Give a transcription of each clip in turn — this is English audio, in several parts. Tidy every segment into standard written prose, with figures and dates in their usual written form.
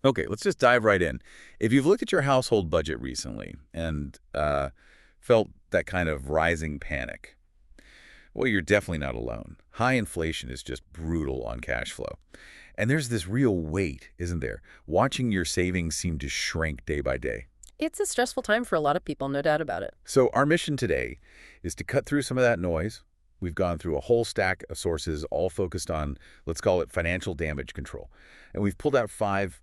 Okay, let's just dive right in. If you've looked at your household budget recently and felt that kind of rising panic, well, you're definitely not alone. High inflation is just brutal on cash flow. And there's this real weight, isn't there? Watching your savings seem to shrink day by day. It's a stressful time for a lot of people, no doubt about it. So our mission today is to cut through some of that noise. We've gone through a whole stack of sources, all focused on, let's call it financial damage control. And we've pulled out 5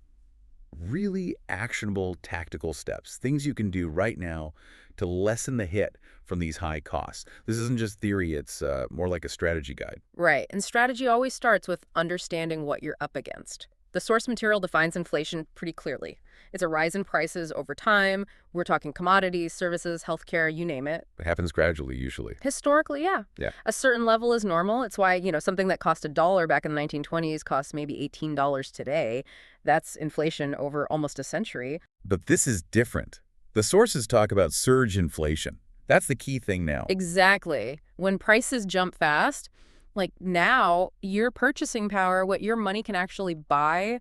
really actionable tactical steps, things you can do right now to lessen the hit from these high costs. This isn't just theory, it's more like a strategy guide. Right, and strategy always starts with understanding what you're up against. The source material defines inflation pretty clearly. It's a rise in prices over time. We're talking commodities, services, healthcare, you name it. It happens gradually, usually. Historically, yeah. Yeah. A certain level is normal. It's why, something that cost $1 back in the 1920s costs maybe $18 today. That's inflation over almost a century. But this is different. The sources talk about surge inflation. That's the key thing now. Exactly. When prices jump fast, like now, your purchasing power, what your money can actually buy,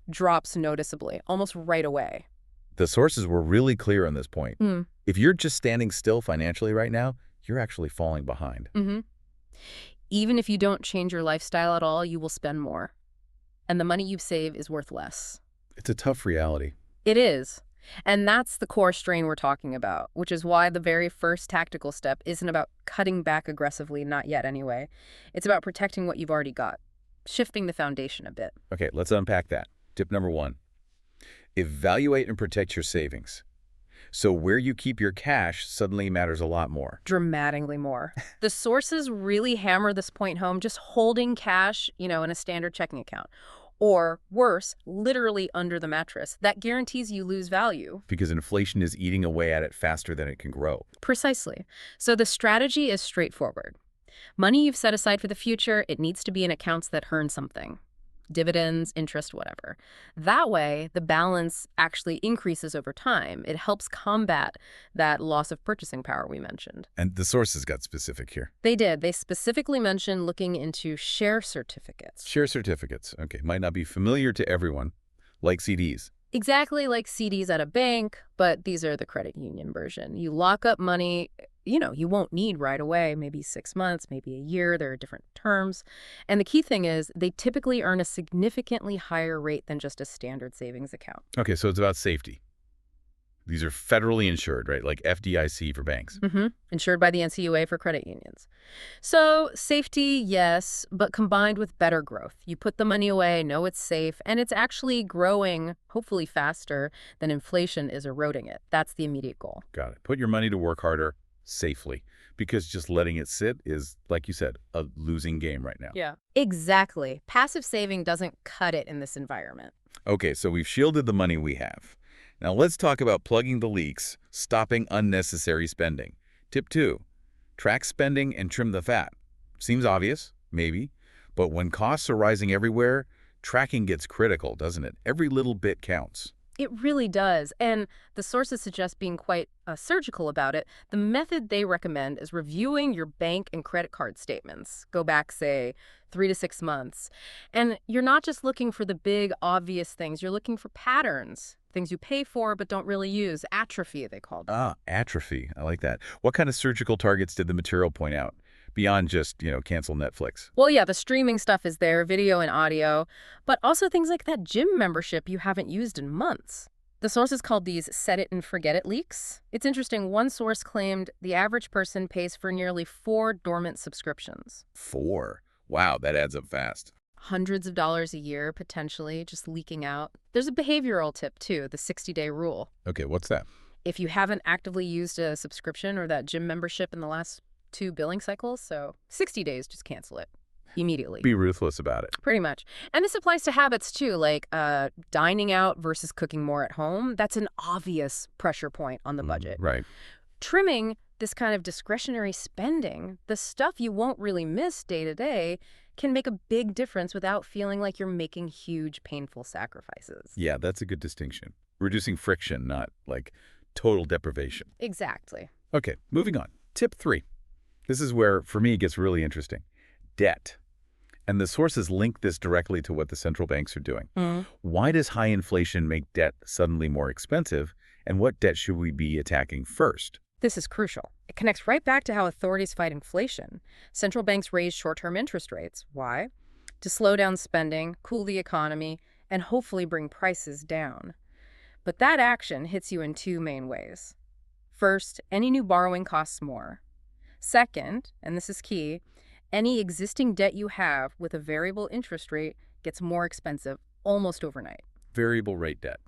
drops noticeably, almost right away. The sources were really clear on this point. Mm. If you're just standing still financially right now, you're actually falling behind. Mm-hmm. Even if you don't change your lifestyle at all, you will spend more. And the money you save is worth less. It's a tough reality. It is. And that's the core strain we're talking about, which is why the very first tactical step isn't about cutting back aggressively, not yet anyway. It's about protecting what you've already got, shifting the foundation a bit. Okay, let's unpack that. Tip number 1, evaluate and protect your savings. So where you keep your cash suddenly matters a lot more. Dramatically more. The sources really hammer this point home, just holding cash, in a standard checking account. Or worse, literally under the mattress. That guarantees you lose value. Because inflation is eating away at it faster than it can grow. Precisely. So the strategy is straightforward. Money you've set aside for the future, it needs to be in accounts that earn something. Dividends, interest, whatever. That way, the balance actually increases over time. It helps combat that loss of purchasing power we mentioned. And the sources got specific here. They did. They specifically mentioned looking into share certificates. Share certificates. Okay, might not be familiar to everyone, like CDs. Exactly like CDs at a bank, but these are the credit union version. You lock up money, you won't need right away, maybe 6 months, maybe a year. There are different terms. And the key thing is they typically earn a significantly higher rate than just a standard savings account. Okay, so it's about safety. These are federally insured, right? Like FDIC for banks. Mm-hmm. Insured by the NCUA for credit unions. So safety, yes, but combined with better growth. You put the money away, know it's safe, and it's actually growing, hopefully faster than inflation is eroding it. That's the immediate goal. Got it. Put your money to work harder safely, because just letting it sit is, like you said, a losing game right now. Yeah. Exactly. Passive saving doesn't cut it in this environment. Okay, so we've shielded the money we have. Now let's talk about plugging the leaks, stopping unnecessary spending. Tip 2, track spending and trim the fat. Seems obvious, maybe, but when costs are rising everywhere, tracking gets critical, doesn't it? Every little bit counts. It really does. And the sources suggest being quite surgical about it. The method they recommend is reviewing your bank and credit card statements. Go back, say, 3 to 6 months. And you're not just looking for the big, obvious things. You're looking for patterns, things you pay for but don't really use. Atrophy, they call them. Ah, atrophy. I like that. What kind of surgical targets did the material point out? Beyond just, cancel Netflix. Well, yeah, the streaming stuff is there, video and audio, but also things like that gym membership you haven't used in months. The sources called these set it and forget it leaks. It's interesting. One source claimed the average person pays for nearly 4 dormant subscriptions. 4? Wow, that adds up fast. Hundreds of dollars a year, potentially, just leaking out. There's a behavioral tip, too, the 60-day rule. Okay, what's that? If you haven't actively used a subscription or that gym membership in the last 2 billing cycles, so 60 days, just cancel it immediately. Be ruthless about it. Pretty much. And this applies to habits, too, like dining out versus cooking more at home. That's an obvious pressure point on the budget. Right. Trimming this kind of discretionary spending, the stuff you won't really miss day to day, can make a big difference without feeling like you're making huge, painful sacrifices. Yeah, that's a good distinction. Reducing friction, not like total deprivation. Exactly. Okay, moving on. Tip 3. This is where, for me, it gets really interesting. Debt. And the sources link this directly to what the central banks are doing. Mm. Why does high inflation make debt suddenly more expensive, and what debt should we be attacking first? This is crucial. It connects right back to how authorities fight inflation. Central banks raise short-term interest rates. Why? To slow down spending, cool the economy, and hopefully bring prices down. But that action hits you in two main ways. First, any new borrowing costs more. Second, and this is key, any existing debt you have with a variable interest rate gets more expensive almost overnight. Variable rate debt.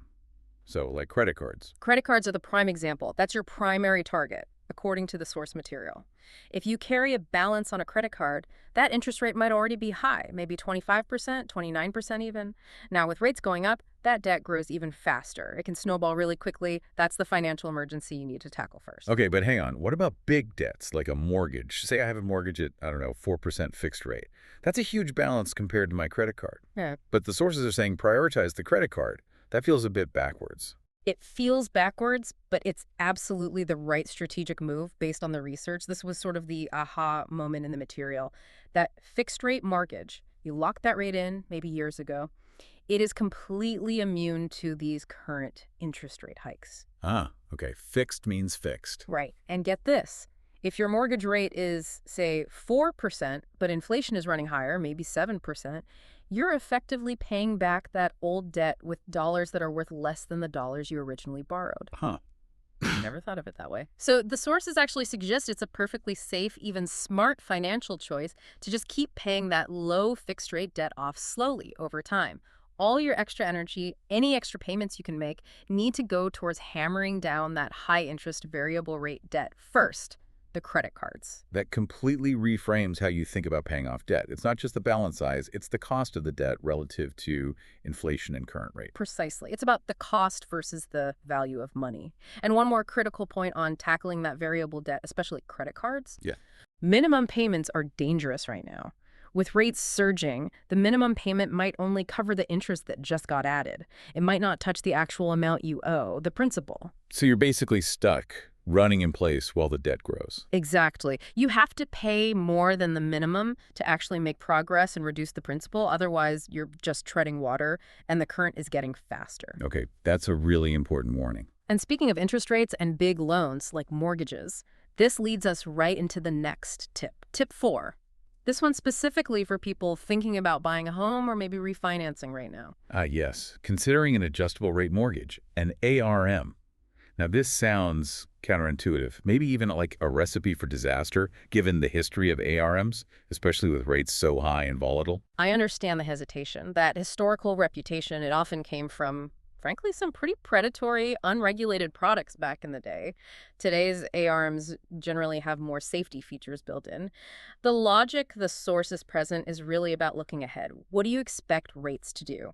So, like credit cards. Credit cards are the prime example. That's your primary target, according to the source material. If you carry a balance on a credit card, that interest rate might already be high, maybe 25%, 29% even. Now, with rates going up, that debt grows even faster. It can snowball really quickly. That's the financial emergency you need to tackle first. Okay, but hang on. What about big debts, like a mortgage? Say I have a mortgage at, 4% fixed rate. That's a huge balance compared to my credit card. Yeah. But the sources are saying prioritize the credit card. That feels a bit backwards. It feels backwards, but it's absolutely the right strategic move based on the research. This was sort of the aha moment in the material. That fixed rate mortgage, you locked that rate in maybe years ago. It is completely immune to these current interest rate hikes. Ah, okay. Fixed means fixed. Right. And get this. If your mortgage rate is, say, 4%, but inflation is running higher, maybe 7%, you're effectively paying back that old debt with dollars that are worth less than the dollars you originally borrowed. Huh. Never thought of it that way. So the sources actually suggest it's a perfectly safe, even smart financial choice to just keep paying that low fixed rate debt off slowly over time. All your extra energy, any extra payments you can make, need to go towards hammering down that high interest variable rate debt first. The credit cards. That completely reframes how you think about paying off debt. It's not just the balance size, it's the cost of the debt relative to inflation and current rate. Precisely. It's about the cost versus the value of money. And one more critical point on tackling that variable debt, especially credit cards. Yeah. Minimum payments are dangerous right now. With rates surging, the minimum payment might only cover the interest that just got added. It might not touch the actual amount you owe, the principal. So you're basically stuck, running in place while the debt grows. Exactly. You have to pay more than the minimum to actually make progress and reduce the principal. Otherwise, you're just treading water, and the current is getting faster. Okay, that's a really important warning. And speaking of interest rates and big loans, like mortgages, this leads us right into the next tip. Tip 4. This one's specifically for people thinking about buying a home or maybe refinancing right now. Yes. Considering an adjustable rate mortgage, an ARM. Now, this sounds counterintuitive, maybe even like a recipe for disaster, given the history of ARMs, especially with rates so high and volatile. I understand the hesitation. That historical reputation, it often came from, frankly, some pretty predatory, unregulated products back in the day. Today's ARMs generally have more safety features built in. The logic the source is present is really about looking ahead. What do you expect rates to do?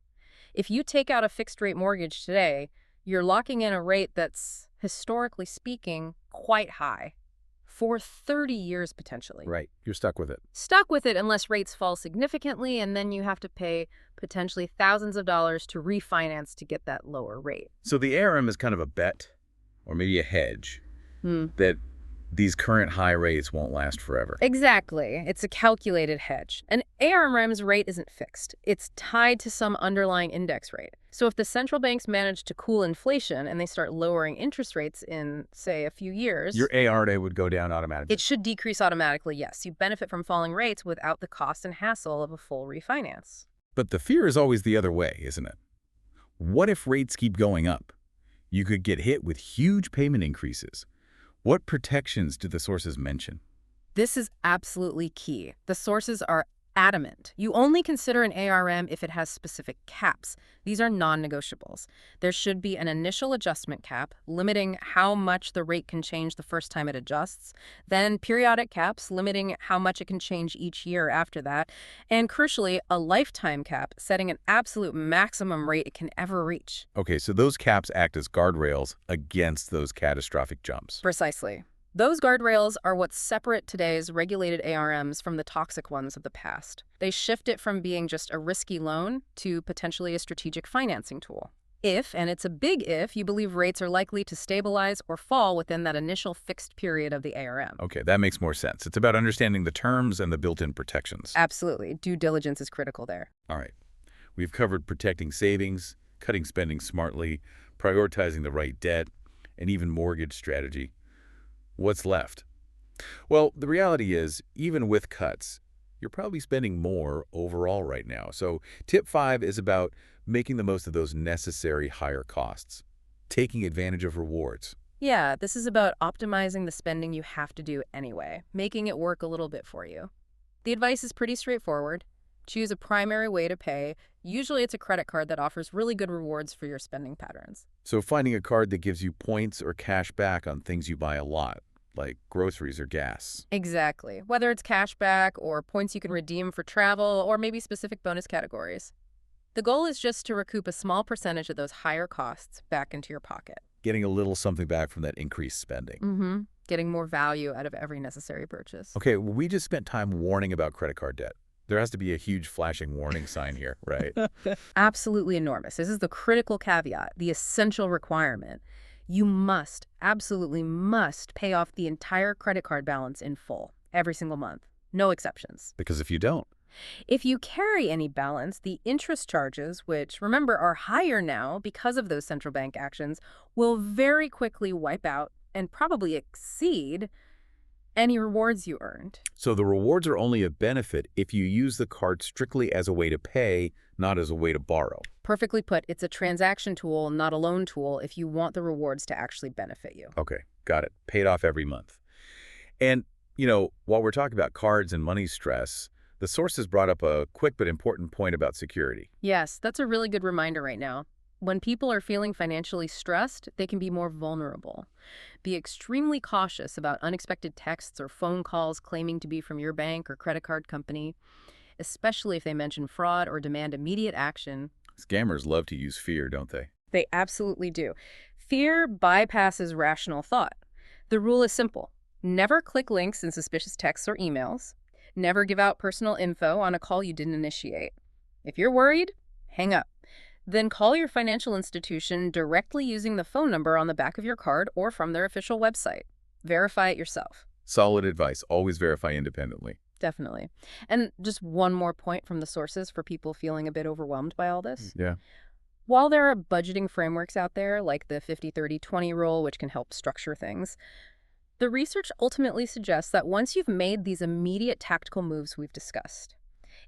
If you take out a fixed-rate mortgage today, you're locking in a rate that's, historically speaking, quite high. For 30 years, potentially. Right. You're stuck with it. Stuck with it unless rates fall significantly, and then you have to pay potentially thousands of dollars to refinance to get that lower rate. So the ARM is kind of a bet, or maybe a hedge, that these current high rates won't last forever. Exactly. It's a calculated hedge. An ARM's rate isn't fixed. It's tied to some underlying index rate. So if the central banks manage to cool inflation and they start lowering interest rates in, say, a few years, Your ARM would go down automatically. it should decrease automatically, yes. You benefit from falling rates without the cost and hassle of a full refinance. But the fear is always the other way, isn't it? What if rates keep going up? You could get hit with huge payment increases. What protections do the sources mention? This is absolutely key. The sources are adamant. You only consider an ARM if it has specific caps. These are non-negotiables. There should be an initial adjustment cap, limiting how much the rate can change the first time it adjusts, then periodic caps, limiting how much it can change each year after that, and crucially, a lifetime cap, setting an absolute maximum rate it can ever reach. Okay, so those caps act as guardrails against those catastrophic jumps. Precisely. Those guardrails are what separate today's regulated ARMs from the toxic ones of the past. They shift it from being just a risky loan to potentially a strategic financing tool. If, and it's a big if, you believe rates are likely to stabilize or fall within that initial fixed period of the ARM. Okay, that makes more sense. It's about understanding the terms and the built-in protections. Absolutely. Due diligence is critical there. All right. We've covered protecting savings, cutting spending smartly, prioritizing the right debt, and even mortgage strategy. What's left? Well, the reality is, even with cuts, you're probably spending more overall right now. So tip 5 is about making the most of those necessary higher costs, taking advantage of rewards. Yeah, this is about optimizing the spending you have to do anyway, making it work a little bit for you. The advice is pretty straightforward. Choose a primary way to pay. Usually it's a credit card that offers really good rewards for your spending patterns. So finding a card that gives you points or cash back on things you buy a lot, like groceries or gas. Exactly. Whether it's cash back or points you can redeem for travel or maybe specific bonus categories. The goal is just to recoup a small percentage of those higher costs back into your pocket. Getting a little something back from that increased spending. Getting more value out of every necessary purchase. Okay, well, we just spent time warning about credit card debt. There has to be a huge flashing warning sign here, right? Absolutely enormous. This is the critical caveat, the essential requirement. You must, absolutely must, pay off the entire credit card balance in full, every single month. No exceptions. Because if you don't, If you carry any balance, the interest charges, which, remember, are higher now because of those central bank actions, will very quickly wipe out and probably exceed any rewards you earned. so the rewards are only a benefit if you use the card strictly as a way to pay, not as a way to borrow. Perfectly put, it's a transaction tool, not a loan tool, if you want the rewards to actually benefit you. Okay, got it. Paid off every month. And, while we're talking about cards and money stress, the sources brought up a quick but important point about security. Yes, that's a really good reminder right now. When people are feeling financially stressed, they can be more vulnerable. Be extremely cautious about unexpected texts or phone calls claiming to be from your bank or credit card company, especially if they mention fraud or demand immediate action. Scammers love to use fear, don't they? They absolutely do. Fear bypasses rational thought. The rule is simple. Never click links in suspicious texts or emails. Never give out personal info on a call you didn't initiate. If you're worried, hang up. Then call your financial institution directly using the phone number on the back of your card or from their official website. Verify it yourself. Solid advice. Always verify independently. Definitely. And just one more point from the sources for people feeling a bit overwhelmed by all this. Yeah. While there are budgeting frameworks out there, like the 50-30-20 rule, which can help structure things, the research ultimately suggests that once you've made these immediate tactical moves we've discussed,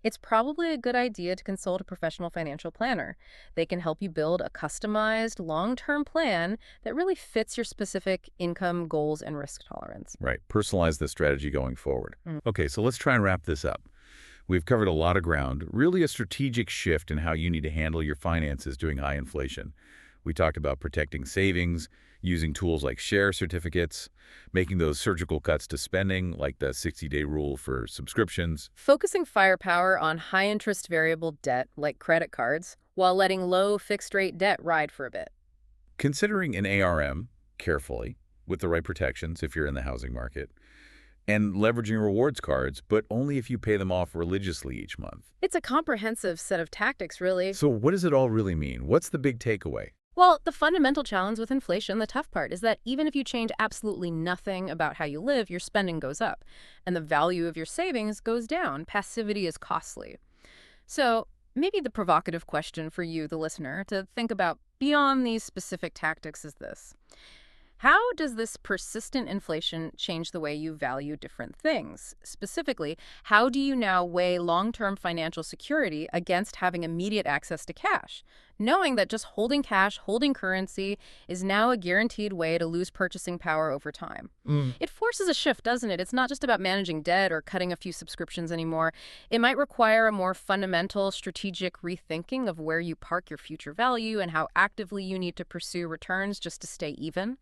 it's probably a good idea to consult a professional financial planner. They can help you build a customized, long-term plan that really fits your specific income, goals, and risk tolerance. Right. Personalize the strategy going forward. Mm. Okay, so let's try and wrap this up. We've covered a lot of ground, really a strategic shift in how you need to handle your finances during high inflation. We talked about protecting savings, using tools like share certificates, making those surgical cuts to spending, like the 60-day rule for subscriptions. Focusing firepower on high-interest variable debt, like credit cards, while letting low fixed-rate debt ride for a bit. Considering an ARM carefully, with the right protections if you're in the housing market, and leveraging rewards cards, but only if you pay them off religiously each month. It's a comprehensive set of tactics, really. So what does it all really mean? What's the big takeaway? Well, the fundamental challenge with inflation, the tough part, is that even if you change absolutely nothing about how you live, your spending goes up, and the value of your savings goes down. Passivity is costly. So maybe the provocative question for you, the listener, to think about beyond these specific tactics is this. How does this persistent inflation change the way you value different things? Specifically, how do you now weigh long-term financial security against having immediate access to cash, knowing that just holding cash, holding currency, is now a guaranteed way to lose purchasing power over time? It forces a shift, doesn't it? It's not just about managing debt or cutting a few subscriptions anymore. It might require a more fundamental strategic rethinking of where you park your future value and how actively you need to pursue returns just to stay even.